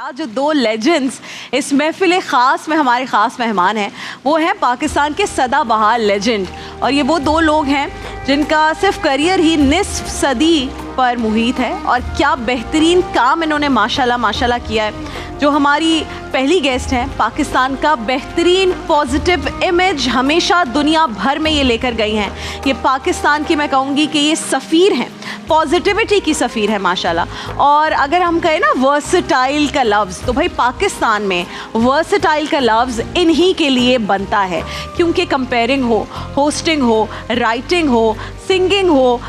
आज जो दो लेजेंड्स इस महफिल ख़ास में हमारे ख़ास मेहमान हैं वो हैं पाकिस्तान के सदाबहार लेजेंड। और ये वो दो लोग हैं जिनका सिर्फ करियर ही निस्फ सदी पर मुहित है और क्या बेहतरीन काम इन्होंने माशाल्लाह किया है। जो हमारी पहली गेस्ट हैं, पाकिस्तान का बेहतरीन पॉजिटिव इमेज हमेशा दुनिया भर में ये लेकर गई हैं। ये पाकिस्तान की, मैं कहूँगी कि ये सफ़ीर हैं, पॉजिटिविटी की सफ़ीर है माशाल्लाह। और अगर हम कहें ना वर्सटाइल का लफ्ज़, तो भाई पाकिस्तान में वर्सटाइल का लफ्ज़ इन्हीं के लिए बनता है, क्योंकि कंपेयरिंग हो, होस्टिंग हो, राइटिंग हो, सिंगिंग हो,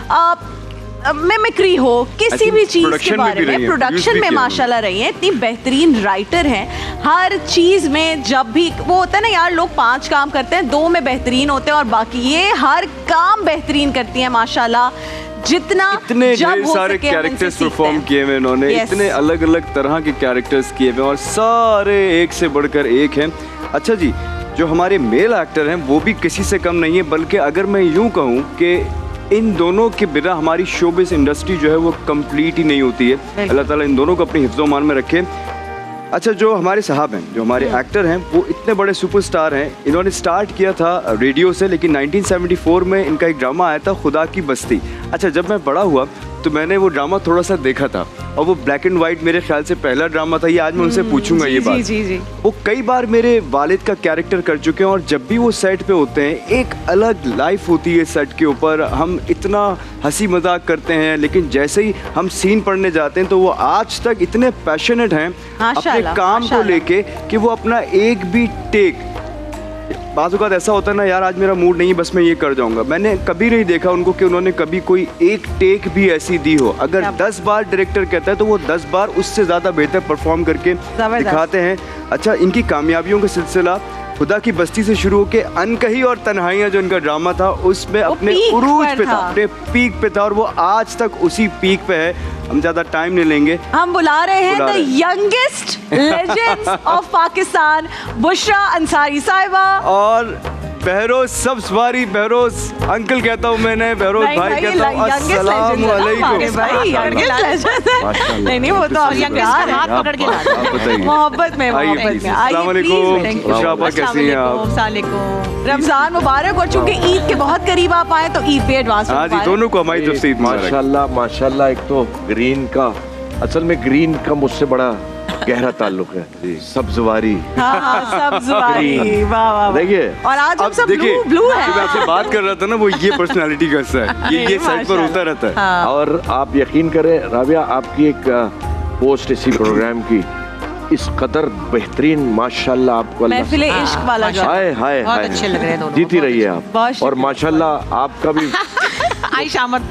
मिमिक्री हो, किसी भी चीज़ के बारे में प्रोडक्शन में माशाल्लाह रही हैं। इतनी बेहतरीन राइटर हैं हर चीज़ में। जब भी वो होता है ना यार, लोग 5 काम करते हैं, 2 में बेहतरीन होते हैं और बाकी ये हर काम बेहतरीन करती हैं माशाल्लाह। जितना इतने ढेर सारे कैरेक्टर्स परफॉर्म किए हुए इन्होंने, इतने अलग अलग तरह के कैरेक्टर्स किए हुए और सारे एक से बढ़कर एक हैं। अच्छा जी, जो हमारे मेल एक्टर हैं वो भी किसी से कम नहीं है, बल्कि अगर मैं यूँ कहूँ कि इन दोनों के बिना हमारी शोबिस इंडस्ट्री जो है वो कंप्लीट ही नहीं होती है। अल्लाह ताला इन दोनों को अपनी हिफ्ज़-ओ-मान में रखे। अच्छा, जो हमारे साहब हैं, जो हमारे एक्टर हैं, वो इतने बड़े सुपरस्टार हैं। इन्होंने स्टार्ट किया था रेडियो से, लेकिन 1974 में इनका एक ड्रामा आया था खुदा की बस्ती। अच्छा, जब मैं बड़ा हुआ तो मैंने वो ड्रामा थोड़ा सा देखा था और वो ब्लैक एंड वाइट मेरे ख्याल से पहला ड्रामा था। ये आज मैं उनसे पूछूंगा ये बात। जी। वो कई बार मेरे वालिद का कैरेक्टर कर चुके हैं और जब भी वो सेट पे होते हैं एक अलग लाइफ होती है सेट के ऊपर। हम इतना हंसी मजाक करते हैं, लेकिन जैसे ही हम सीन पढ़ने जाते हैं तो वो आज तक इतने पैशनेट हैं अपने काम को लेके कि वो अपना एक भी टेक, बाज़ औक़ात ऐसा होता है ना यार आज मेरा मूड नहीं, बस मैं ये कर जाऊंगा। मैंने कभी नहीं देखा उनको कि उन्होंने कभी कोई एक टेक भी ऐसी दी हो। अगर 10 बार डायरेक्टर कहता है तो वो 10 बार उससे ज़्यादा बेहतर परफॉर्म करके दिखाते हैं। अच्छा, इनकी कामयाबियों का सिलसिला खुदा की बस्ती से शुरू होकर अनकही और तन्हाइयाँ जो इनका ड्रामा था उसमें अपने उरूज पे था, अपने पीक पे था और वो आज तक उसी पीक पे है। हम ज़्यादा टाइम नहीं लेंगे, हम बुला रहे हैं the youngest legends of Pakistan, Bushra Ansari साहिबा और बहरोज सब सवारी। बहरोज अंकल कहता हूँ मैंने, बहरोज भाई कहता हूँ। अस्सलाम वालेकुम। नहीं वो तो हाथ पकड़ के मोहब्बत में। अस्सलाम वालेकुम, बुशरा आपा कैसी हैं आप? रमजान मुबारक। और चूंकि ईद के बहुत करीब आप आए तो ईद भी एडवांस। हाँ जी, दोनों को हमारी तरफ से ईद माशाल्लाह। एक तो ग्रीन का, असल में ग्रीन का मुझसे बड़ा गहरा ताल्लुक है। सब्ज़वारी। सब्ज़वारी, वाह। देखिए, और आज हम सब ब्लू है। मैं आपसे बात कर रहा था ना, वो ये पर्सनालिटी का हिस्सा है, ये साइड पर होता रहता है। हाँ। और आप यकीन करें राबिया, आपकी एक पोस्ट इसी प्रोग्राम की इस कदर बेहतरीन माशाल्लाह आपको महफिल इश्क वाला हाय बहुत अच्छे लग रहे हैं दोनों। जीती रही है आप, और माशाल्लाह आपका भी आई शामत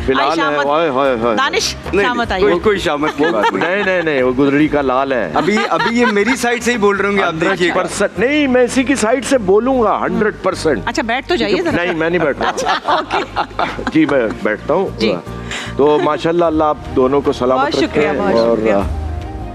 दानिश शामत आई। कोई शामत नहीं, वो गुदड़ी का लाल है। अभी ये मेरी साइड से ही बोल रहे होंगे आप, देखिए। नहीं, मैं इसी की साइड से बोलूंगा 100%। अच्छा, बैठ तो जाइए। नहीं, मैं नहीं बैठता। जी, मैं बैठता हूँ। तो माशाल्लाह अल्लाह आप दोनों को सलामत रखे और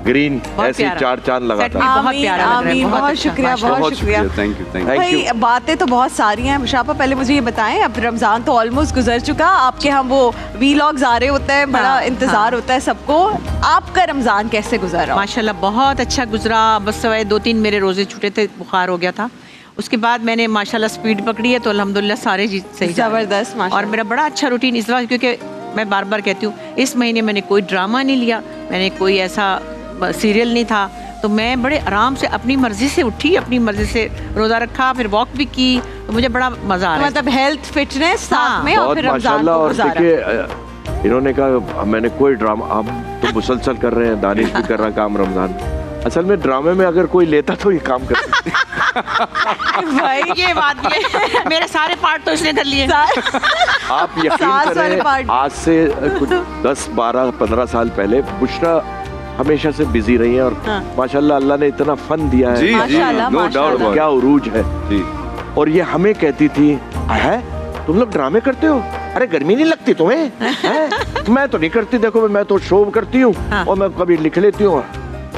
ग्रीन ऐसे 4 चांद लगाता है। बहुत प्यारा लग रहा है। बहुत शुक्रिया, बहुत शुक्रिया। Thank you. भाई बातें तो बहुत सारी हैं। मुशाफा, पहले मुझे ये बताएं, अब रमज़ान तो ऑलमोस्ट गुजर चुका, आपके हम वो वीलॉग्स आ रहे होते हैं, बड़ा इंतजार होता है सबको। आपका रमज़ान कैसे गुजरा? माशाल्लाह बहुत अच्छा गुजरा। बस सवाए 2-3 मेरे रोजे छूटे थे, बुखार हो गया था। उसके बाद मैंने माशाल्लाह स्पीड पकड़ी है तो अल्हम्दुलिल्लाह सारे सही, ज़बरदस्त। और मेरा बड़ा अच्छा रूटीन इस बार, क्योंकि मैं बार बार कहती हूँ इस महीने मैंने कोई ड्रामा नहीं लिया, मैंने कोई ऐसा सीरियल नहीं था, तो मैं बड़े आराम से अपनी मर्जी से उठी, अपनी मर्जी से रोज़ा रखा, फिर वॉक भी की, तो मुझे बड़ा मज़ा आ रहा है। मतलब हेल्थ फिटनेस साथ में, और फिर रमज़ान को गुजारा। देखिए, इन्होंने कहा मैंने कोई ड्रामा, हम तो मुसलसल कर रहे हैं, दानिश भी कर रहा काम रमज़ान। असल में ड्रामे में अगर कोई लेता तो ये काम करते। भाई ये बात ये मेरे सारे पार्ट तो इसने कर लिए। आप यकीन करें, आज से कुछ 10, 12, 15 साल पहले बुशरा हमेशा से बिजी रही है और माशाल्लाह अल्लाह ने इतना फन दिया है। जी, नो डाउट, क्या उरूज है जी। और ये हमें कहती थी, है तुम लोग ड्रामे करते हो, अरे गर्मी नहीं लगती तुम्हें? मैं तो नहीं करती, देखो मैं तो शो करती हूँ और मैं कभी लिख लेती हूँ।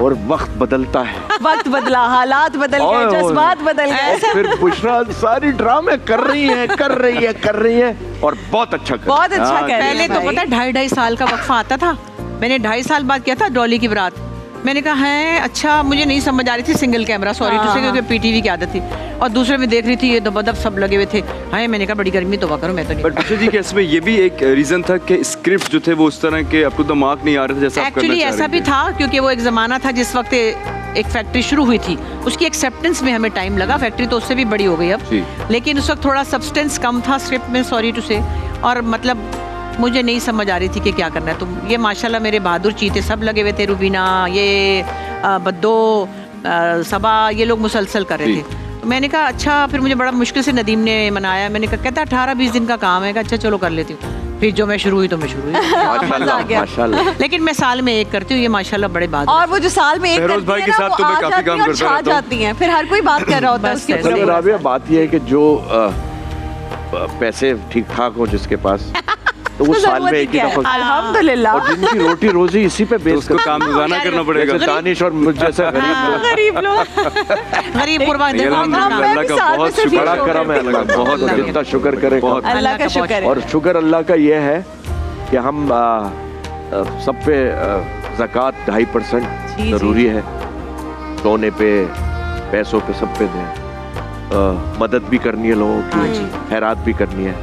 और वक्त बदलता है, वक्त बदला, हालात बदल गए, जज्बात बदल गए। फिर बुशरा सारी ड्रामे कर रही है और बहुत अच्छा कर बहुत अच्छा कर रही है। पहले तो पता 2.5 साल का वक्फा आता था। मैंने 2.5 साल बाद किया था डॉली की बारात, मैंने कहा है अच्छा, मुझे नहीं समझ आ रही थी सिंगल कैमरा, सॉरी टू से, क्योंकि पीटीवी की आदत थी, और दूसरे में देख रही थी ये दबदब सब लगे हुए थे। हाय, मैंने कहा बड़ी गर्मी तो करो, मैं तो नहीं। बट बुशरा जी के इसमें ये भी एक रीजन था कि स्क्रिप्ट जो थे वो उस तरह के अप टू द मार्क नहीं आ रहे थे जैसा आप करना एक्चुअली चाह ऐसा रहे भी थे। था, क्योंकि वो एक ज़माना था जिस वक्त एक फैक्ट्री शुरू हुई थी, उसकी एक्सेप्टेंस में हमें टाइम लगा। फैक्ट्री तो उससे भी बड़ी हो गई अब, जी। लेकिन उस वक्त थोड़ा सब्सटेंस कम था स्क्रिप्ट में, सॉरी टू से, और मतलब मुझे नहीं समझ आ रही थी कि क्या करना है। तो ये माशाल्लाह मेरे बहादुर चीते सब लगे हुए थे, रुबीना, ये बद्दो, सबा, ये लोग मुसलसल कर रहे जी। थे। तो मैंने कहा अच्छा, फिर मुझे बड़ा मुश्किल से नदीम ने मनाया। मैंने कहा, कहता 18-20 दिन का काम है। कहा अच्छा चलो कर लेती हूँ। फिर जो मैं शुरू हुई तो मैं शुरू हुई। मजा आ गया। माशाल्लाह। लेकिन मैं साल में एक करती हूँ, ये माशाल्लाह बड़े बहादुर। और वो जो साल में एक बहरोज करती भाई है के ना, साथ वो तो मैं आ काफी जाती काम हैं और करता छा रहता हूँ। जाती हैं, फिर हर कोई बात कर रहा होता है बस उसके ऐसे। ऊपर। मतलब राबिया बात यह है कि जो पैसे ठीक ठाक हो जिसके पास, तो वो तो साल जरूरत में ही एक ही क्या है? दफा, अल्हम्दुलिल्लाह। और जिनकी रोटी रोजी इसी पे तो बेस उसको काम रोजाना करना पड़ेगा। जैसे दानिश और मुझ जैसा गरीब लोग। गरीब लोग। गरीब कुर्बान ये देखो अल्हम्दुलिल्लाह, मैं अल्लाह भी का साल में बहुत सिर्फ शुक्र बड़ा शुक्र करम है अल्लाह का, बहुत बहुत जितना शुक्र करे बहुत। कम। अल्लाह का शुक्र है। और शुक्र अल्लाह का ये है कि हम सब पे ज़कात 2.5% जी, ज़रूरी है, सोने पे, पैसों पे, सब पे दें। मदद भी करनी है लोगों हाँ की, जी। खैरात भी करनी है,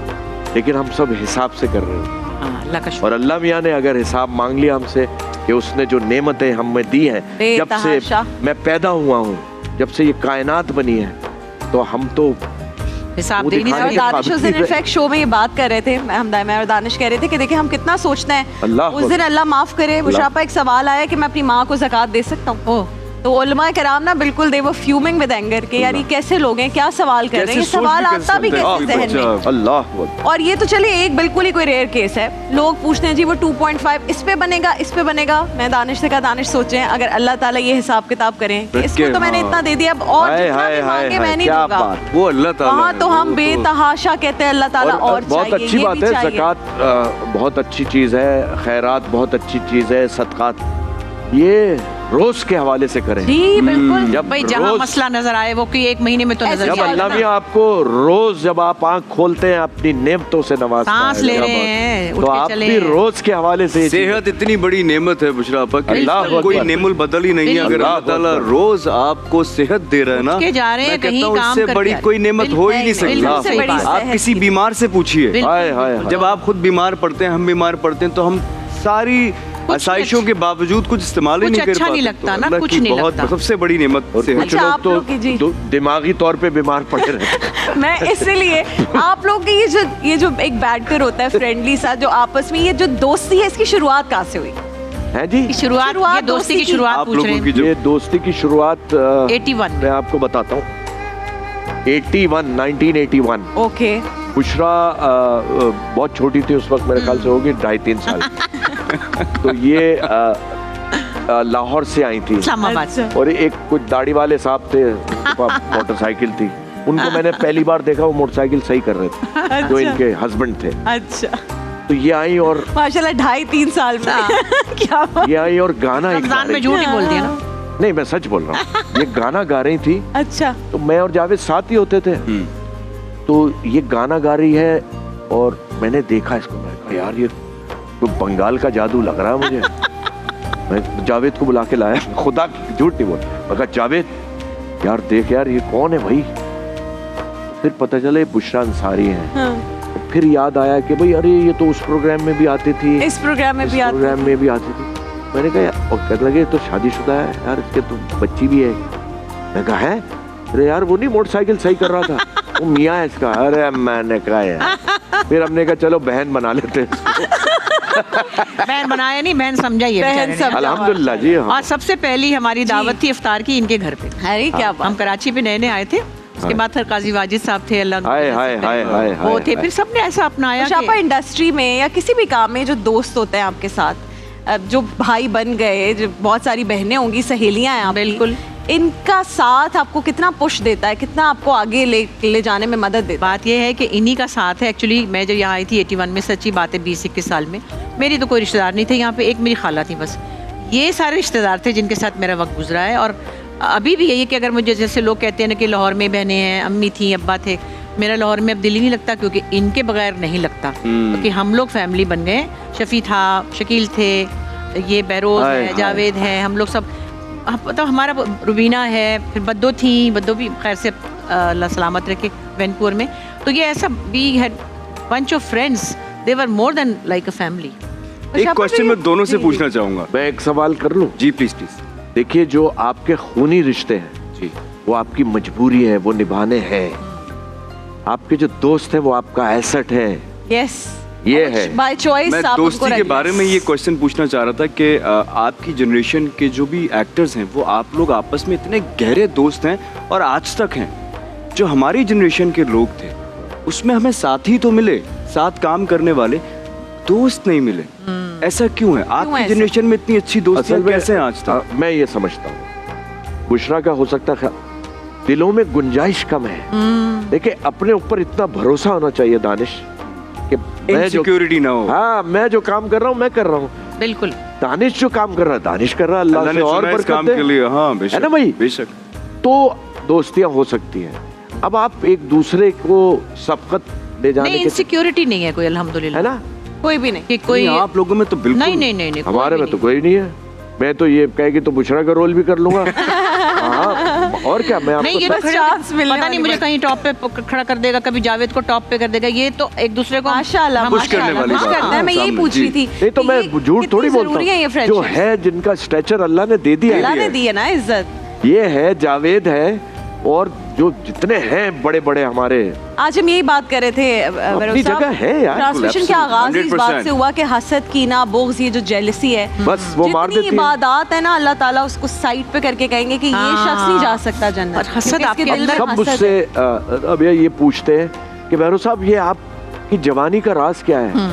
लेकिन हम सब हिसाब से कर रहे हैं। हाँ, अल्लाह का शुक्र। और अल्लाह मियाँ ने अगर हिसाब मांग लिया हमसे कि उसने जो नेमतें हमें दी हैं, जब से बेतहाशा। मैं पैदा हुआ हूँ, जब से ये कायनात बनी है, तो हम तो हिसाब वो दे नहीं दिखाने और की सकते। दानिश उस दिन इनफैक्ट शो में ये बात कर रहे थे, मैं और दानिश कह रहे थे कि देखिए हम कितना सोचते हैं। अल्लाह उस दिन अल्लाह माफ करे, मुशापा एक सवाल आया कि मैं अपनी माँ को ज़कात दे सकता हूँ। ओह, तो उलमा कराम ना बिल्कुल दे वो फ्यूमिंग विद एंगर कि यार ये कैसे लोग हैं, क्या सवाल कर रहे हैं, ये कैसे सोच सवाल भी कर आता भी सकते हैं? कैसे जहन में। अच्छा। अल्लाह और ये तो चलिए एक बिल्कुल ही कोई रेयर केस है, लोग पूछते हैं जी वो 2.5 इस पे बनेगा, इस पे बनेगा। मैं दानिश से कहा, दानिश सोचें अगर अल्लाह ताला ये हिसाब किताब करें कि इसको तो मैंने इतना दे दिया, अब और हाय, जितना हाय, भी मांगे हाय, मैं नहीं क्या दूंगा। बात। वो अल्लाह ताला वहाँ है, तो हम वो तो- बेतहाशा कहते हैं अल्लाह ताला और बहुत चाहिए, अच्छी ये बात भी है, चाहिए। ज़कात बहुत अच्छी चीज़ है, खैरात बहुत अच्छी चीज़ है, सदकात ये रोज के हवाले से करें। जी बिल्कुल। जब भाई जहाँ रोज- मसला नजर आए वो कि एक महीने में तो ऐसे नजर जब क्या नहीं अल्लाह आता। मियाँ आपको रोज जब आप आंख खोलते हैं अपनी नेमतों से नवाजता सांस है, ले क्या रहे बात। हैं, उठ तो के आप चले भी हैं। रोज के हवाले से ये चीज़- सेहत इतनी बड़ी नेमत है बुशरा आपा कि अल्लाह इसका कोई अकबर। नेमुल बदल ही नहीं है। अगर बिल्कुल। अल्लाह ताला रोज आपको सेहत दे रहा है ना, उठ के जा रहे हैं, मैं कहता कहीं हूँ काम इससे करके बड़ी आ रहे कोई हैं। नेमत हो ही नहीं बिल्कुल सकती। से बड़ी आप सेहत किसी की। बीमार से पूछिए, बिल्कुल। हाय हाय हाय। जब आप खुद बीमार पड़ते हैं, हम बीमार पड़ते हैं, तो हम सारी आसाइशों के बावजूद कुछ इस्तेमाल ही कुछ नहीं कर अच्छा पाते। नहीं लगता तो ना, अल्लाह कुछ की नहीं बहुत लगता। सबसे बड़ी नेमत और से कुछ अच्छा, आप लोग लोग की जी। तो दिमागी तौर पे बीमार पड़े रहते हैं। मैं इसलिए आप लोग की ये जो एक बैठकर होता है फ्रेंडली सा जो आपस में ये जो दोस्ती है, इसकी शुरुआत कहाँ से हुई? हैं जी, की शुरुआत, ये दोस्ती की शुरुआत आप पूछ रहे लोगों की हैं। जो ये दोस्ती की शुरुआत 81 मैं आपको बताता हूँ। 1981 ओके। बुशरा बहुत छोटी थी उस वक्त, मेरे ख्याल से होगी 2.5-3 साल। तो ये लाहौर से आई थी, इस्लामाबाद से। अच्छा। और एक कुछ दाढ़ी वाले साहब थे, उनके पास मोटरसाइकिल थी। उनको मैंने पहली बार देखा, वो मोटरसाइकिल सही कर रहे थे, जो अच्छा। इनके हस्बैंड थे। अच्छा, तो ये आई और माशाल्लाह 2.5-3 साल में क्या बात। ये आई और गाना एक गा रमजान में रही झूठ ही बोल दिया ना। थी। नहीं, मैं सच बोल रहा हूँ। ये गाना गा रही थी, अच्छा। तो मैं और जावेद साथ ही होते थे। तो ये गाना गा रही है और मैंने देखा इसको, मैं कहा यार ये तो बंगाल का जादू लग रहा है मुझे। मैं जावेद को बुला के लाया, खुदा झूठ नहीं बोल, मैं कहा जावेद यार देख यार ये कौन है भाई। फिर पता चला ये बुशरा अंसारी है। हाँ। फिर याद आया कि भाई अरे ये तो उस प्रोग्राम में भी आती थी, इस प्रोग्राम में इस भी आते प्रोग्राम में भी आती थी। मैंने कहा यार, और कहने लगे तो शादीशुदा है यार, इसके तो बच्ची भी है। मैं कहा है, अरे यार वो नहीं मोटरसाइकिल सही कर रहा था, वो मियाँ है इसका। अरे मैंने कहा यार, फिर हमने कहा चलो बहन बना लेते हैं इसको। बहन बनाया नहीं, बहन समझा ये बहन बेचारे ने। समझा। अल्हम्दुलिल्लाह जी। हाँ। और सबसे पहली हमारी दावत थी इफ्तार की इनके घर पे। अरे क्या हम बात। कराची पे नए नए आए थे, उसके बाद फिर काजी वाजिद साहब थे, अल्लाह हाय हाय हाय हाय वो थे। हाय। फिर सबने ऐसा अपनाया शापा कि इंडस्ट्री में या किसी भी काम में जो दोस्त होते हैं आपके साथ, जो भाई बन गए, जो बहुत सारी बहनें होंगी, सहेलियां हैं आपकी, बिल्कुल। इनका साथ आपको कितना पुश देता है, कितना आपको आगे ले जाने में मदद देता बात यह है कि इन्हीं का साथ है। एक्चुअली मैं जब यहाँ आई थी 81 में, सच्ची बात है 20-21 साल में, मेरी तो कोई रिश्तेदार नहीं थे यहाँ पे, एक मेरी खाला थी बस। ये सारे रिश्तेदार थे जिनके साथ मेरा वक्त गुजरा है। और अभी भी यही है कि अगर मुझे, जैसे लोग कहते हैं ना कि लाहौर में बहनें हैं, अम्मी थी, अब्बा थे, मेरा लाहौर में अब दिल ही नहीं लगता, क्योंकि इनके बगैर नहीं लगता। क्योंकि हम लोग फैमिली बन गए। शफी था, शकील थे, ये बहरोज हाय, है, हाय, जावेद है, हम लोग सब मतलब हमारा रुबीना है, फिर बद्दो थी, बद्दो भी खैर से अल्लाह सलामत रखे वैनकूवर में। तो ये ऐसा we had bunch of friends, they were more than like a family. एक क्वेश्चन मैं दोनों से पूछना चाहूंगा। मैं एक सवाल कर लूं? जी प्लीज प्लीज। देखिए, जो आपके खूनी रिश्ते हैं जी, वो आपकी मजबूरी है, वो निभाने हैं। आपके जो दोस्त हैं वो आपका एसेट है। यस, ये है। बाय चॉइस मैं आप उनको दोस्ती के रख बारे में ये क्वेश्चन पूछना चाह रहा था कि आपकी जनरेशन के जो भी एक्टर्स हैं वो आप लोग आपस में इतने गहरे दोस्त हैं और आज तक हैं। जो हमारी जनरेशन के लोग थे उसमें हमें साथी तो मिले, साथ काम करने वाले, दोस्त नहीं मिले। ऐसा क्यों है? आपकी ऐसा? जनरेशन में इतनी अच्छी दोस्तियां असल में कैसे हैं आज तक? मैं ये समझता हूँ बुशरा का हो सकता है दिलों में गुंजाइश कम है। देखिए, अपने ऊपर इतना भरोसा होना चाहिए दानिश कि मैं जो इनसिक्योरिटी ना हो। हाँ, मैं जो काम कर रहा हूँ मैं कर रहा हूँ। बिल्कुल। दानिश जो काम कर रहा है दानिश कर रहा है, अल्लाह अल्लाह से ने और चुना इस बरकत काम दे। के लिए। हाँ बेशक, है ना भाई? बेशक। तो दोस्तियां हो सकती हैं। अब आप एक दूसरे को सबकत ले जाने नहीं, के, इनसिक्योरिटी नहीं है कोई, अल्हम्दुलिल्लाह। है ना? कोई भी नहीं। कि कोई नहीं, आप लोगों में तो बिल्कुल नहीं नहीं नहीं नहीं, कोई हमारे भी में तो नहीं। कोई नहीं है। मैं तो ये कहेगी तो बुशरा का रोल भी कर लूंगा। हाँ, और क्या, मैं नहीं, ये आपको तो बस खड़े chance मिलने पता नहीं वाली मुझे बात। कहीं टॉप पे खड़ा कर देगा, कभी जावेद को टॉप पे कर देगा। ये तो एक दूसरे को माशाल्लाह, पुश करने माशाल्लाह, वाली पुश बात करता है। है मैं यही सामने, पूछ रही जी। थी नहीं तो कि मैं ये झूठ कितनी थोड़ी जरूरी है ये बोलता हूँ। जो friendship? है, जिनका स्ट्रेचर अल्लाह ने दे दिया अल्लाह है, ने दी है ना इज्जत। ये है जावेद है और जो जितने हैं बड़े बड़े हमारे, आज हम यही बात कर रहे थे अपनी जगह है यार। ट्रांसमिशन के आगाज इस बात 100%। से हुआ कि हसद, कीना, बुग़्ज़, ये जो जेलसी है, बस वो मार जितनी देती है। इबादत है ना, अल्लाह ताला उसको साइड पे करके कहेंगे कि ये शख्स नहीं जा सकता जन्नत। और हसद क्योंकि आपके इसके दिल में सब हसद मुझसे है। अब ये पूछते हैं कि भैरव साहब, ये आपकी जवानी का राज क्या है?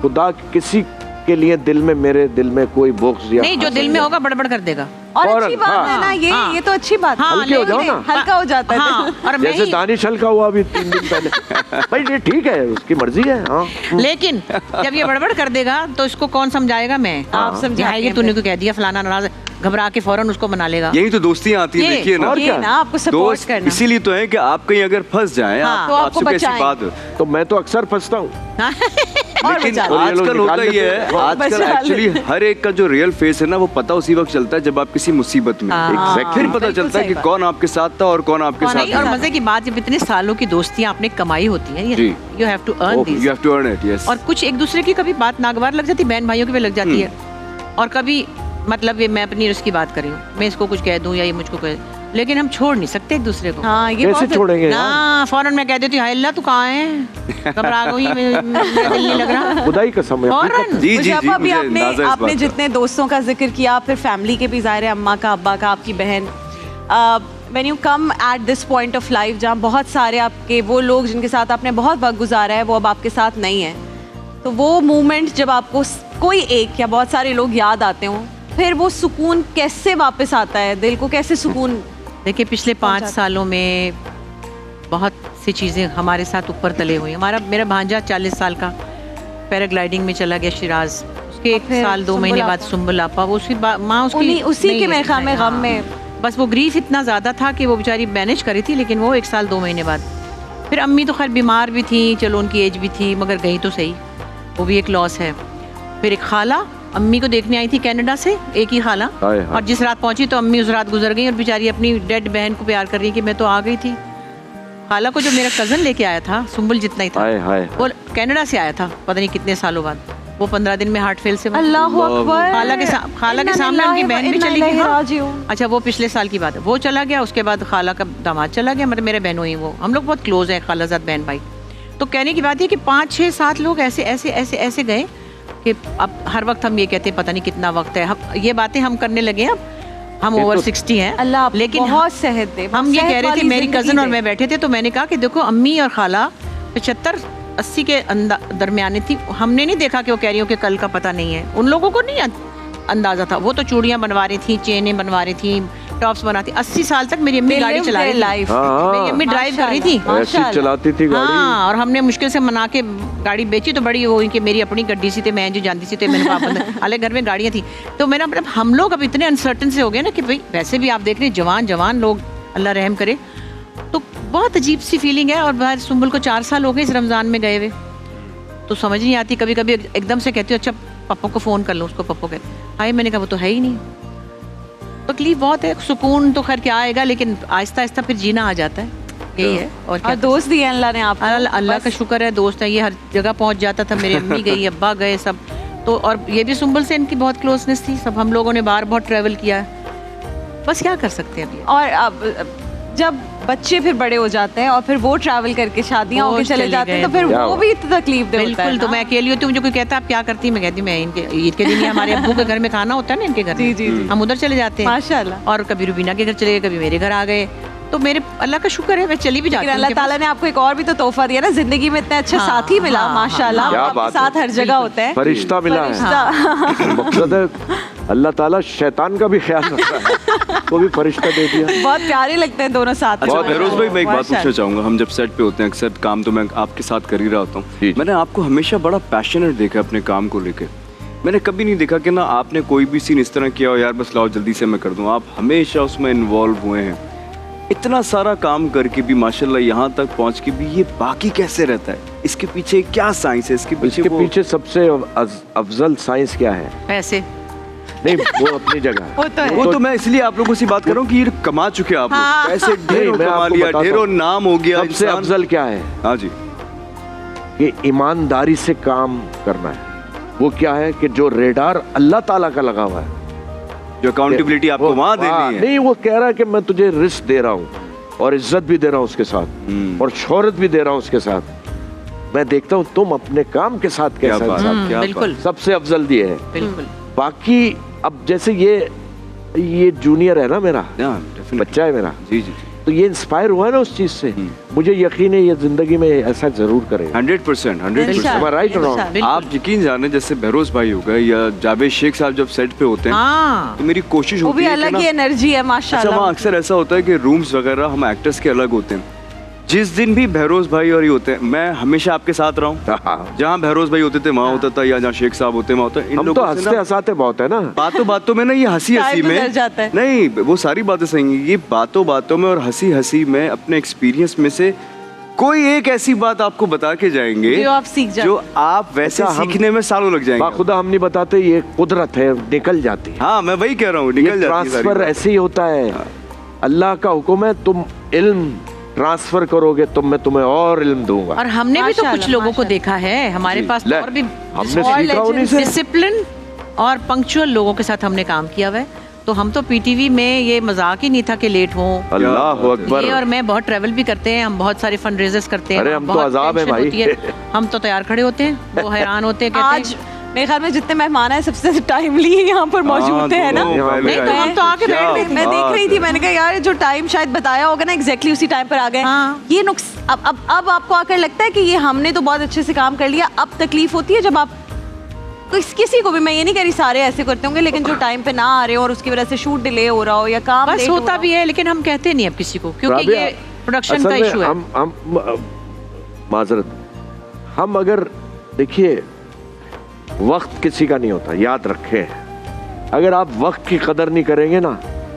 खुदा किसी के लिए दिल में, मेरे दिल में कोई बुग़्ज़ या नहीं, जो दिल में होगा बड़बड़ कर देगा। और फौरन, अच्छी बात हाँ, है ना ये हाँ। ये तो अच्छी बात है। हाँ, हल्के हो जाओ ना। हल्का हो जाता है हाँ, दिल। और मैं जैसे ही दानिश हल्का हुआ अभी 3 दिन पहले। भाई ये ठीक है, उसकी मर्जी है। हाँ, लेकिन जब ये बड़बड़ कर देगा तो इसको कौन समझाएगा? मैं। आप समझाएंगे ये तूने को कह दिया फलाना नाराज, घबरा के फौरन उसको मना लेगा। यही तो दोस्तियां आती हैं, ये- देखिए ना। और ये क्या? ना आपको सपोर्ट दोस्त करना। इसीलिए तो है कि आप कहीं अगर फंस जाएं, हाँ, तो आपको आपसे कैसी बचाएं। बात। तो मैं तो अक्सर फंसता हूँ। और लेकिन बचा लो। और ये लोग आजकल होता निकाल ये लेते है, हैं। आजकल बचा एक्चुअली लेते हर एक का जो रियल फेस है ना, वो पता उसी वक्त चलता है जब आप किसी मुसीबत में। Exactly. फिर पता बिल्कुल चलता है सही कि बात। कौन आपके साथ था और कौन आपके साथ नहीं, और नहीं। मजे की बात, जब इतने सालों की दोस्तियां आपने कमाई होती हैं, जी। You have to earn you this. Have to earn it, yes. और कुछ एक दूसरे की कभी बात नागवार लग जाती है, बहन भाइयों की भी लग जाती है। और कभी मतलब ये मैं अपनी उसकी बात कर रही हूँ, मैं इसको कुछ कह दूं या ये मुझको कह, लेकिन हम छोड़ नहीं सकते एक दूसरे को। हाँ, ये कैसे बहुत छोड़ेंगे यार? ना, फौरन मैं कह देती हूँ, हाय अल्लाह तू कहाँ है, घबरा गई, मेरा दिल नहीं लग रहा। खुदा ही कसम है। फौरन। जी जी जी, मुझे अभी मुझे आपने अंदाजा इस आपने बात का। जितने दोस्तों का जिक्र किया, फिर फैमिली के भी ज़ाहिर है, अम्मा का, अब्बा का, आपकी बहन, when you come at this point of life जहाँ बहुत सारे आपके वो लोग जिनके साथ आपने बहुत वक्त गुजारा है वो अब आपके साथ नहीं है, तो वो मोमेंट जब आपको कोई एक या बहुत सारे लोग याद आते हों, फिर वो सुकून कैसे वापस आता है, दिल को कैसे सुकून? देखिए, पिछले 5 सालों में बहुत सी चीज़ें हमारे साथ ऊपर तले हुई। मेरा भांजा 40 साल का पैराग्लाइडिंग में चला गया शिराज। उसके 1 फिर साल 2 सुंबुल महीने बाद आपा। सुंबुल आपा, वो उसकी माँ उसकी उसी नहीं के है, मेरे ख्याल में नहीं, गम में। बस वो ग्रीफ इतना ज़्यादा था कि वो बेचारी मैनेज करी थी, लेकिन वो 1 साल 2 महीने बाद। फिर अम्मी तो खैर बीमार भी थी, चलो उनकी एज भी थी, मगर गई तो सही, वो भी एक लॉस है। फिर एक खाला अम्मी को देखने आई थी कनाडा से, एक ही खाला, हाय हाय। और जिस रात पहुंची तो अम्मी उस रात गुजर गई, और बेचारी अपनी डेड बहन को प्यार कर रही कि मैं तो आ गई थी। खाला को जो मेरा कज़न लेके आया था, सुंबुल जितना ही था, हाय हाय। वो कनाडा से आया था, पता नहीं कितने सालों बाद। वो 15 दिन में हार्ट फेल से मर गई। अल्लाह अकबर। खाला के सामने उनकी बहन भी चली गई। हाँ। अच्छा, वो पिछले साल की बात है, वो चला गया। उसके बाद खाला का दामाद चला गया, मतलब मेरे बहनों ही, वो हम लोग बहुत क्लोज हैं, खालाजाद बहन भाई। तो कहने की बात है कि 5 6 7 लोग ऐसे ऐसे ऐसे ऐसे गए कि अब हर वक्त हम ये कहते हैं पता नहीं कितना वक्त है, हम ये बातें हम करने लगे हैं। अब हम ओवर 60 हैं, अल्लाह लेकिन बहुत सेहत दे। हम ये सेहत कह रहे थे, वाली मेरी जिंदगी कज़न और दे। मैं बैठे थे, तो मैंने कहा कि देखो अम्मी और खाला 75 80 के दरमियानी थी। हमने नहीं देखा कि वो कह रही हो कि कल का पता नहीं है, उन लोगों को नहीं अंदाजा था। वो तो चूड़ियाँ बनवा रही थी, चेनें बनवा रही थी, टॉप्स बनाती। 80 साल तक मेरी अम्मी गाड़ी चला रही थी, लाइफ। हाँ, मेरी अम्मी ड्राइव कर रही थी। ऐसी चलाती थी गाड़ी। हाँ, और हमने मुश्किल से मना के गाड़ी बेची, तो बड़ी वो कि मेरी अपनी गड्डी सी, मैं जो जानती सी, तो मैंने पापा अलग घर में गाड़ियाँ थी। तो मेरा मतलब हम लोग अब इतने अनसर्टन से हो गए ना कि भाई वैसे भी आप देख रहे हैं जवान जवान लोग, अल्लाह रहम करे। तो बहुत अजीब सी फीलिंग है। और बाहर सुंबुल को 4 साल हो गए इस रमज़ान में गए हुए, तो समझ नहीं आती। कभी कभी एकदम से कहती हूँ अच्छा पप्पो को फ़ोन कर लूँ, उसको पप्पो कहते, हाय, मैंने कहा वो तो है ही नहीं। तकलीफ बहुत है, सुकून तो खैर क्या आएगा, लेकिन आहिस्ता आहिस्ता फिर जीना आ जाता है, यही है। और क्या और दोस्त दिए अल्लाह ने आपको, अल्लाह का शुक्र है, दोस्त है, ये हर जगह पहुंच जाता था, मेरी अम्मी गई, अब्बा गए सब, तो और ये भी सुंबल से इनकी बहुत क्लोजनेस थी, सब हम लोगों ने बाहर बहुत ट्रैवल किया है, बस क्या कर सकते हैं अभी। और अब जब बच्चे फिर बड़े हो जाते हैं और फिर वो ट्रैवल करके शादियां वो होके चले चले जाते हैं, गए, तो फिर क्या वो हुआ? भी तकलीफ दे होता है बिल्कुल, तो ना। मैं अकेली होती हूँ, मुझे कोई कहता है आप क्या करती, मैं कहती हूँ मैं इनके ईद के दिन ही हमारे अब्बू के घर में खाना होता है ना, इनके घर जी, में, जी, जी। हम उधर चले जाते हैं, माशाल्लाह। और कभी रुबीना के घर चले गए, कभी मेरे घर आ गए, तो मेरे अल्लाह का शुक्र है मैं चली भी जाती लेकिन हूँ अल्लाह उनके पास। ताला ने आपको एक और भी तो तोहफा दिया ना, जिंदगी में इतना अच्छा हाँ, साथी मिला, हाँ, माशाल्लाह, क्या वो आपके बात साथ है। हर जगह होता है। फरिश्ता मिला है। फरिश्ता। मकसद है अल्लाह ताला शैतान का भी ख्याल रखता है, वो भी फरिश्ता दे दिया। बहुत प्यारे लगते हैं दोनों साथ। अच्छा बहुत बहरोज भाई, मैं एक बात माशाल्लाह। पूछना चाहूंगा। हम जब सेट पे होते हैं, अक्सर काम तो मैं आपके साथ कर ही रहा होता जी, हूँ, जी। मैंने आपको हमेशा बड़ा पैशनेट देखा अपने काम को लेके। मैंने कभी नहीं देखा कि ना आपने कोई भी सीन इस तरह किया हो यार बस लाओ जल्दी से मैं कर दूं। आप हमेशा उसमें इन्वॉल्व हुए हैं। इतना सारा काम करके भी माशाल्लाह यहाँ तक पहुँच के भी ये बाकी कैसे रहता है? इसके पीछे क्या साइंस है? इसके पीछे इसके वो पीछे सबसे अफजल साइंस क्या है? पैसे, नहीं, वो अपनी जगह वो तो है। वो तो मैं इसलिए आप लोगों से बात कर रहा हूँ कि ये कमा चुके हैं आप लोग, पैसे ढेरों मैं कमा आपको लिया, बताता ढेरों हूँ। नाम हो गया। सबसे इंसान- अफजल क्या है? हाँ जी, कि ईमानदारी से काम करना है। वो क्या है कि जो रेडार अल्लाह ताला का लगा हुआ है, जो अकाउंटेबिलिटी आपको वहाँ देनी है। नहीं, वो कह रहा है कि मैं तुझे रिस्क दे रहा हूँ और इज्जत भी दे रहा हूँ उसके साथ और शोहरत भी दे रहा हूँ उसके साथ। मैं देखता हूँ तुम अपने काम के साथ क्या कैसा बात इंसान। है, क्या बिल्कुल। बात सबसे अफजल दिए है। बिल्कुल। बाकी अब जैसे ये जूनियर है ना मेरा, है। हाँ, definitely। बच्चा है मेरा, जी जी, तो ये इंस्पायर हुआ है ना उस चीज से। मुझे यकीन है ये जिंदगी में ऐसा जरूर करेगा। 100%, 100%। Am I right or wrong? इंशाल्लाह। आप यकीन जाने जैसे बहरोज भाई हो गए या जावेद शेख साहब जब सेट पे होते हैं हाँ, तो मेरी कोशिश वो होती भी है कि अलग ना, ही एनर्जी है अच्छा माशाल्लाह। वहाँ अक्सर ऐसा होता है कि रूम्स वगैरह हम एक्टर्स के अलग होते हैं। जिस दिन भी बहरोज भाई और ये होते हैं, मैं हमेशा आपके साथ रहा हूँ। हाँ। जहाँ बहरोज भाई होते थे वहाँ होता था, या जहाँ शेख साहब होते हैं वहाँ होता है। इन हम तो लोगों से हंसते ना हंसाते बहुत है ना। बातों बातों में ना ये हंसी हंसी टाइम में गुजर जाता है। नहीं, वो सारी बातें सही हैं। ये बातों बातों में और हंसी हंसी में अपने एक्सपीरियंस में से कोई एक ऐसी बात आपको बता के जाएंगे जो आप सीख जाते जो आप वैसे अच्छा, हम- सीखने में सालों लग जाएंगे। बाखुदा हम नहीं बताते, ये कुदरत है, निकल जाती है। हाँ, मैं वही कह रहा हूँ, ये निकल जाती है सारी ट्रांसफर बात। ऐसे ही होता है। अल्लाह का हुक्म है, तुम इल्म ट्रांसफर करोगे तो मैं तुम्हें और इल्म दूंगा। और हमने भी तो कुछ माशाल्लाह, लोगों को माशाल्लाह। देखा है, हमारे जी, पास ले, और भी हमने और सीखा उन्हीं legends से। डिसिप्लिन और पंक्चुअल लोगों के साथ हमने काम किया हुआ है। तो हम तो पीटीवी में ये मजाक ही नहीं था कि लेट हों। अल्लाह ये अकबर। और मैं बहुत ट्रैवल भी करते हैं, हम बहुत सारे फंड रेजर्स करते हैं। अरे हम तो बहुत अजाब है टेंशन भाई। होती है। हम तो तैयार खड़े होते हैं, वो हैरान होते हैं, कहते आज हैं मेरे ख्याल में जितने मेहमान आए सबसे टाइमली यहाँ पर मौजूद थे, है ना? दोनों पहले नहीं, तो आए। हम तो आके क्या बैठ गए थे। मैं देख रही बात थी, है। मैंने कहा यार जो टाइम शायद बताया होगा ना एग्जैक्टली उसी टाइम पर आ गए। हाँ। ये नुक्स अब आपको आकर लगता है कि ये हमने तो बहुत अच्छे से काम कर लिया, अब तकलीफ होती है जब आप किसी को भी, मैं ये नहीं कह रही सारे ऐसे करते होंगे, लेकिन जो टाइम पे ना आ रहे हो और उसकी वजह से शूट डिले हो रहा हो या काम बस late हो होता रहा भी है, लेकिन हम कहते नहीं अब किसी को, क्योंकि राबिया, ये प्रोडक्शन असल का में इशू है। हम माजरत, हम अगर देखिए वक्त किसी का नहीं होता, याद रखें। अगर आप वक्त की कदर नहीं करेंगे ना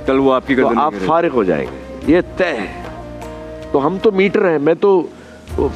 कल वो आपकी तो कदर नहीं आप करेगा। फारिग हो जाएंगे, ये तय है। तो हम तो मीटर हैं। मैं तो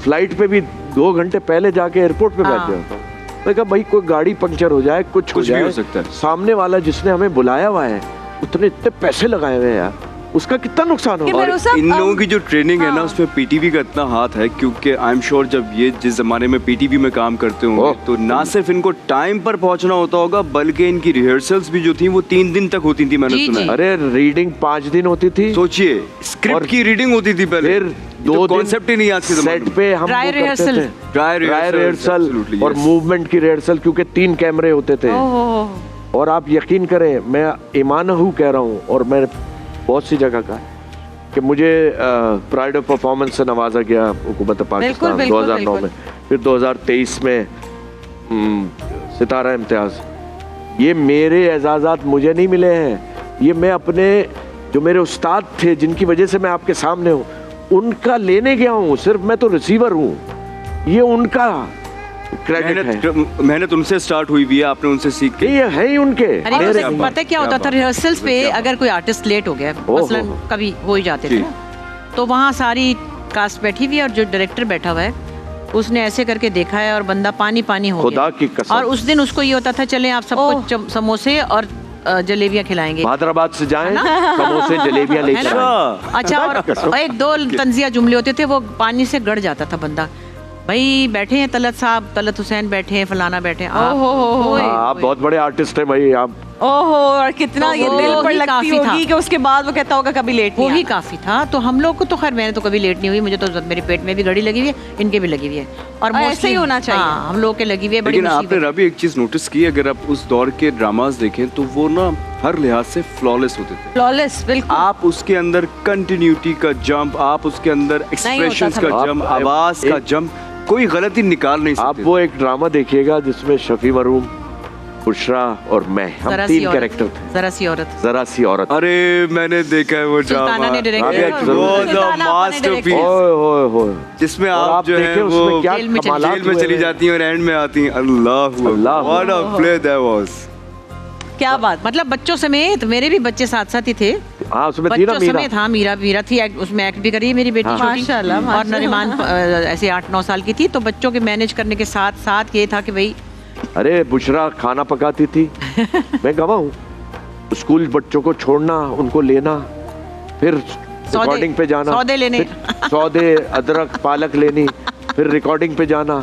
फ्लाइट पे भी 2 घंटे पहले जाके एयरपोर्ट पे बैठ हाँ। जाता हूँ। मैं कहा भाई कोई गाड़ी पंक्चर हो जाए, कुछ कुछ भी जाए, हो सकता है। सामने वाला जिसने हमें बुलाया हुआ है उतने इतने पैसे लगाए हुए हैं यार, उसका कितना नुकसान कि होगा। फिर उस- इन लोगों की जो ट्रेनिंग है ना हाँ। उसमें पीटीवी का इतना हाथ है, क्योंकि आई एम श्योर जब ये जिस जमाने में पीटीवी में काम करते होंगे ओह। तो ना सिर्फ इनको टाइम पर पहुंचना होता होगा, बल्कि इनकी रिहर्सल्स भी जो थी वो 3 दिन तक होती थी, मैंने जी, सुना जी। है। अरे रीडिंग 5 दिन होती थी, सोचिए, स्क्रिप्ट और की रीडिंग होती थी पहले, फिर 2 दिन कॉन्सेप्ट ही नहीं आज के जमाने सेट में। पे हम Dry वो करते rehearsal। थे। Dry Dry rehearsal, rehearsal absolutely, और yes। मूवमेंट की रिहर्सल, क्योंकि 3 कैमरे होते थे। ओह, और आप यकीन करें, मैं ईमानहू कह रहा हूँ, और मैंने बहुत सी जगह कहा कि मुझे प्राइड ऑफ परफॉर्मेंस से नवाजा गया हुकूमत पाकिस्तान बिल्कुल, 2009 में, फिर 2023 में सितारा इम्तियाज। ये मेरे एजाज़ात मुझे नहीं मिले हैं, ये मैं अपने जो मेरे उस्ताद थे जिनकी वजह से मैं आपके सामने हूँ उनका लेने गया हूँ। सिर्फ मैं तो रिसीवर हूँ, ये उनका क्रेडिट है। मेहनत उनसे स्टार्ट हुई भी है, आपने उनसे सीख के। ये है ही उनके अरे मेरे पता नहीं। पता है क्या होता था बात। रिहर्सल्स पे, क्या बात। अगर कोई आर्टिस्ट लेट हो गया, ओह, मसलन हो। कभी हो ही जाते थे जी। ना, तो वहाँ सारी कास्ट बैठी हुई है और जो डायरेक्टर बैठा हुआ है उसने ऐसे करके देखा है और बंदा पानी पानी हो खुदा गया। की कसम। और उस दिन उसको ये होता था चले आप सबको ओह। समोसे और जलेबियाँ खिलाएंगे। हैदराबाद से जाएं, समोसे जलेबियाँ लेकर है ना? आएं। अच्छा, और एक दो तंजिया जुमले होते थे, वो पानी से गड़ जाता था बंदा। भाई बैठे हैं तलत साहब, तलत हुसैन बैठे हैं, फलाना बैठे हैं। आप बहुत बड़े आर्टिस्ट हैं भाई आप। ओहो, और कितना ये दिल पर लगती होगी कि उसके बाद वो कहता होगा कभी लेट नहीं वो ही आना। काफी था। तो हम लोग को तो खैर, मैंने तो कभी लेट नहीं हुई, मुझे तो मेरे पेट में भी घड़ी लगी हुई है, इनके भी लगी हुई है, और ऐसे mostly- ही होना चाहिए। हाँ, हम लोग के लगी हुई है। बड़ी लेकिन आपने मुसीबत। रवि एक चीज नोटिस की, अगर आप उस दौर के ड्रामास देखें तो वो ना हर लिहाज से फ्लॉलेस होते थे। फ्लॉलेस, बिल्कुल। आप उसके अंदर कंटिन्यूटी का जंप, आप उसके अंदर एक्सप्रेशंस था का जंप, आवाज का जंप, कोई गलती निकाल नहीं आप सकते। वो एक ड्रामा देखिएगा जिसमें शफी मरूम, बुशरा और मैं, हम जरा सी 3 औरत, कैरेक्टर थे। जरा सी औरत। जरा सी औरत। अरे मैंने देखा है वो ड्रामा, सुल्ताना ने direct किया है। वो सुल्ताना आपने direct मास्टरपीस, किया। ओए होए होए। जिसमें और आप जो देखें है उसमें वो क्या जेल में कमालात जेल में हुए चली हैं। जाती हैं और एंड में आती हैं। अल्लाह अल्लाह। What a play that was. क्या बात। मतलब बच्चों समेत, मेरे भी बच्चे साथ साथ ही थे। हाँ उसमें थी ना बच्चों मीरा। समेत, हाँ मीरा थी, उसमें एक्ट भी करी है मेरी बेटी हाँ। छोटी। माशाल्लाह, और माशाल्लाह। नरिमान ऐसे 8-9 साल की थी। तो बच्चों के मैनेज करने के साथ साथ ये था कि भाई अरे बुशरा खाना पकाती थी, मैं गवा हूँ। स्कूल बच्चों को छोड़ना, उनको लेना, फिर रिकॉर्डिंग पे जाना, सौदे लेने। फिर सौदे, अदरक, पालक लेनी, फिर रिकॉर्डिंग पे जाना,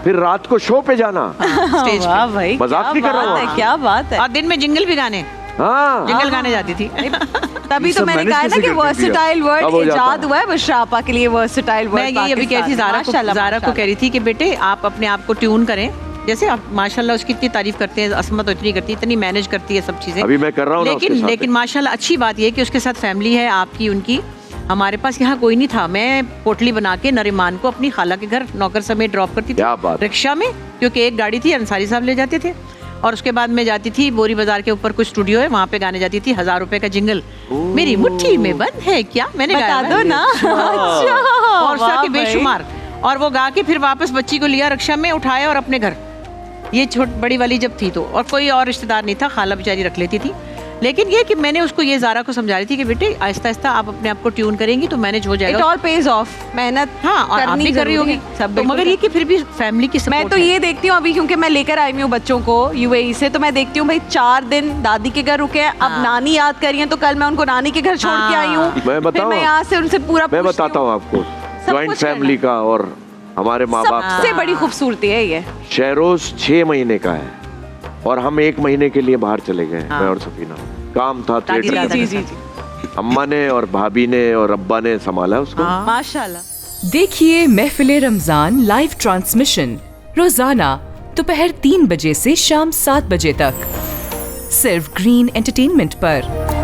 फिर रात को शो पे जाना। स्टेज वाह पे। भाई, मजाक क्या नहीं कर रहा बात हूँ। है, क्या बात है। और दिन में जिंगल भी गाने, हाँ जिंगल गाने जाती थी। तभी ये तो सब मैंने manage कहा ना कैसे कि करती थी आप? वर्सेटाइल अब वर्ड हो जाता इजाद है। हुआ है बुशरा आपा के लिए, वर्सेटाइल वर्ड। मैं यही अभी कह रही थी ज़ारा को कह रही थी कि बेटे आप अपने आप को ट्यून करें। जैसे आप माशाल्लाह उसकी इतनी तारीफ करते हैं, असमत तो इतनी करती है, इतनी मैनेज करती है सब चीज़ें। अभी मैं कर रहा हूँ ना उसके साथ। लेकिन माशाल्लाह अच्छी बात ये है कि उसके साथ फैमिली है आपकी, उनकी। हमारे पास यहाँ कोई नहीं था। मैं पोटली बना के नरिमान को अपनी खाला के घर नौकर समेत ड्रॉप करती थी, क्या बात। रिक्शा में, क्योंकि एक गाड़ी थी, अंसारी साहब ले जाते थे। और उसके बाद मैं जाती थी बोरी बाजार के ऊपर, कुछ स्टूडियो है, वहाँ पे गाने जाती थी। 1000 रुपए का जिंगल, मेरी मुट्ठी में बंद है क्या, मैंने बता गाया दो ना। अच्छा, और वाह के भाई। बेशुमार। और वो गा के फिर वापस बच्ची को लिया रिक्शा में, उठाया और अपने घर। ये बड़ी वाली जब थी तो, और कोई और रिश्तेदार नहीं था, खाला बेचारी रख लेती थी। लेकिन ये कि मैंने उसको ये ज़ारा को समझा रही थी कि बेटे आहिस्ता आहिस्ता आप अपने आप को ट्यून करेंगी तो मैनेज हो इट जाएगा। ऑल पेज ऑफ, मेहनत हाँ, और आप भी कर रही होगी सब। तो, मगर ये कि फिर भी फैमिली की मैं support तो है। ये देखती हूँ अभी, क्योंकि मैं लेकर आई हूँ बच्चों को यूएई से, तो मैं देखती हूँ भाई 4 दिन दादी के घर रुके हैं, अब हाँ। नानी याद करी है, तो कल मैं उनको नानी के घर छोड़ के आई हूँ। मैं फिर बताऊँ मैं यहाँ से उनसे पूरा मैं पूछती बताता हूँ आपको ज्वाइंट कुछ फैमिली का और हमारे माँ बाप का। सबसे बड़ी खूबसूरती है ये। शहरोज 6 महीने का है और हम 1 महीने के लिए बाहर चले गए, हाँ। मैं और सफीना। काम था दादी थिएटर दादा में। जी जी जी, अम्मा ने और भाभी ने और अब्बा ने संभाला उसको। हाँ। माशाल्लाह। देखिए महफिल रमजान लाइव ट्रांसमिशन रोजाना दोपहर 3 बजे से शाम 7 बजे तक सिर्फ ग्रीन एंटरटेनमेंट पर।